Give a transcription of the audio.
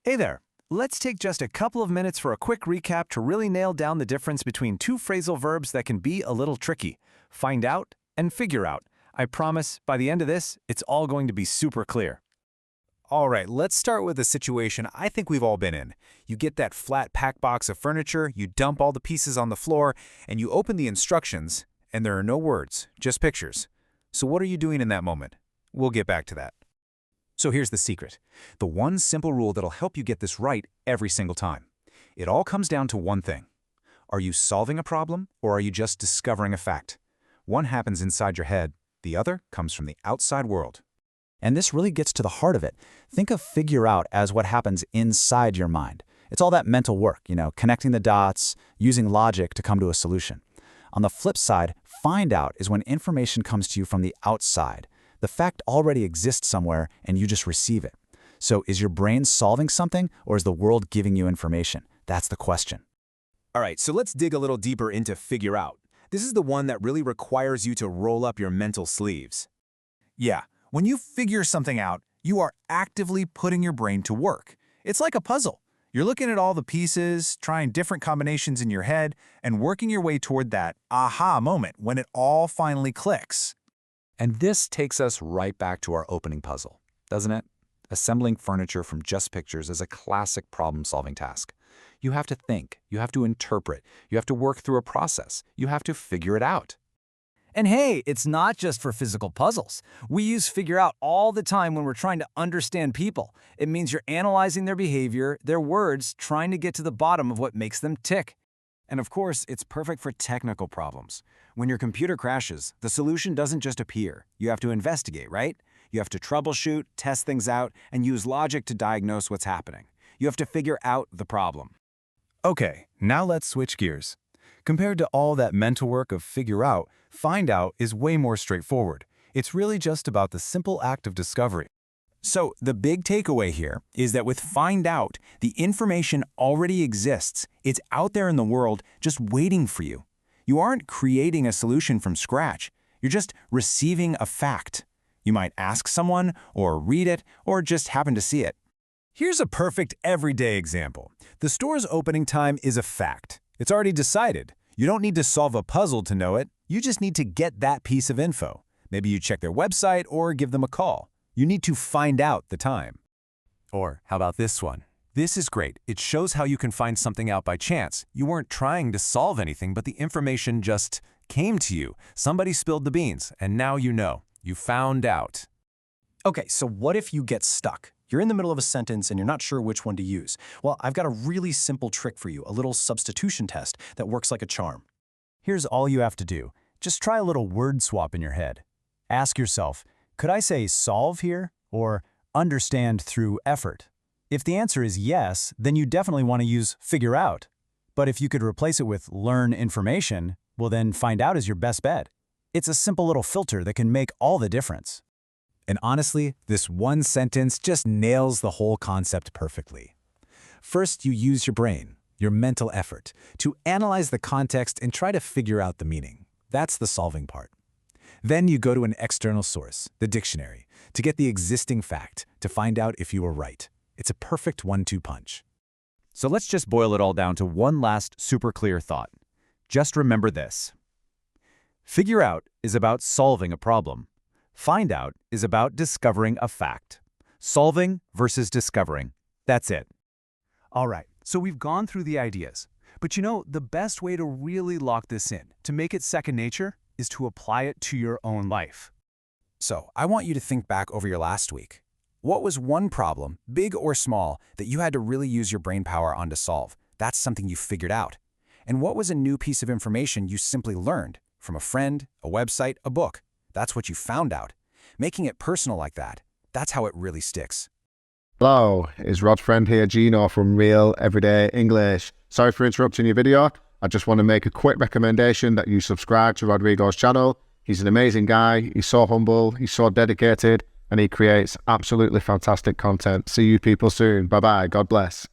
Hey there! Let's take just a couple of minutes for a quick recap to really nail down the difference between two phrasal verbs that can be a little tricky. Find out and figure out. I promise, by the end of this, it's all going to be super clear. All right, let's start with a situation I think we've all been in. You get that flat pack box of furniture, you dump all the pieces on the floor, and you open the instructions, and there are no words, just pictures. So what are you doing in that moment? We'll get back to that. So here's the secret. The one simple rule that'll help you get this right every single time. It all comes down to one thing. Are you solving a problem, or are you just discovering a fact? One happens inside your head, the other comes from the outside world. And this really gets to the heart of it. Think of figure out as what happens inside your mind. It's all that mental work, connecting the dots, using logic to come to a solution. On the flip side, find out is when information comes to you from the outside. The fact already exists somewhere and you just receive it. So is your brain solving something or is the world giving you information? That's the question. All right, so let's dig a little deeper into figure out. This is the one that really requires you to roll up your mental sleeves. Yeah. When you figure something out, you are actively putting your brain to work. It's like a puzzle. You're looking at all the pieces, trying different combinations in your head, and working your way toward that aha moment when it all finally clicks. And this takes us right back to our opening puzzle, doesn't it? Assembling furniture from just pictures is a classic problem-solving task. You have to think, you have to interpret, you have to work through a process, you have to figure it out. And hey, it's not just for physical puzzles. We use figure out all the time when we're trying to understand people. It means you're analyzing their behavior, their words, trying to get to the bottom of what makes them tick. And of course, it's perfect for technical problems. When your computer crashes, the solution doesn't just appear. You have to investigate, right? You have to troubleshoot, test things out, and use logic to diagnose what's happening. You have to figure out the problem. Okay, now let's switch gears. Compared to all that mental work of figure out, find out is way more straightforward. It's really just about the simple act of discovery. So the big takeaway here is that with find out, the information already exists. It's out there in the world just waiting for you. You aren't creating a solution from scratch. You're just receiving a fact. You might ask someone, or read it, or just happen to see it. Here's a perfect everyday example. The store's opening time is a fact. It's already decided. You don't need to solve a puzzle to know it. You just need to get that piece of info. Maybe you check their website or give them a call. You need to find out the time. Or how about this one? This is great. It shows how you can find something out by chance. You weren't trying to solve anything, but the information just came to you. Somebody spilled the beans, and now you know. You found out. Okay, so what if you get stuck? You're in the middle of a sentence and you're not sure which one to use. Well, I've got a really simple trick for you, a little substitution test that works like a charm. Here's all you have to do. Just try a little word swap in your head. Ask yourself, could I say solve here or understand through effort? If the answer is yes, then you definitely want to use figure out. But if you could replace it with learn information, well then find out is your best bet. It's a simple little filter that can make all the difference. And honestly, this one sentence just nails the whole concept perfectly. First, you use your brain, your mental effort, to analyze the context and try to figure out the meaning. That's the solving part. Then you go to an external source, the dictionary, to get the existing fact, to find out if you were right. It's a perfect 1-2 punch. So let's just boil it all down to one last super clear thought. Just remember this. Figure out is about solving a problem. Find out is about discovering a fact. Solving versus discovering. That's it. All right, so we've gone through the ideas. But the best way to really lock this in, to make it second nature, is to apply it to your own life. So I want you to think back over your last week. What was one problem, big or small, that you had to really use your brain power on to solve? That's something you figured out. And what was a new piece of information you simply learned from a friend, a website, a book? That's what you found out. Making it personal like that, that's how it really sticks. Hello, it's Rod's friend here, Gino from Real Everyday English. Sorry for interrupting your video. I just want to make a quick recommendation that you subscribe to Rodrigo's channel. He's an amazing guy, he's so humble, he's so dedicated, and he creates absolutely fantastic content. See you people soon. Bye-bye. God bless.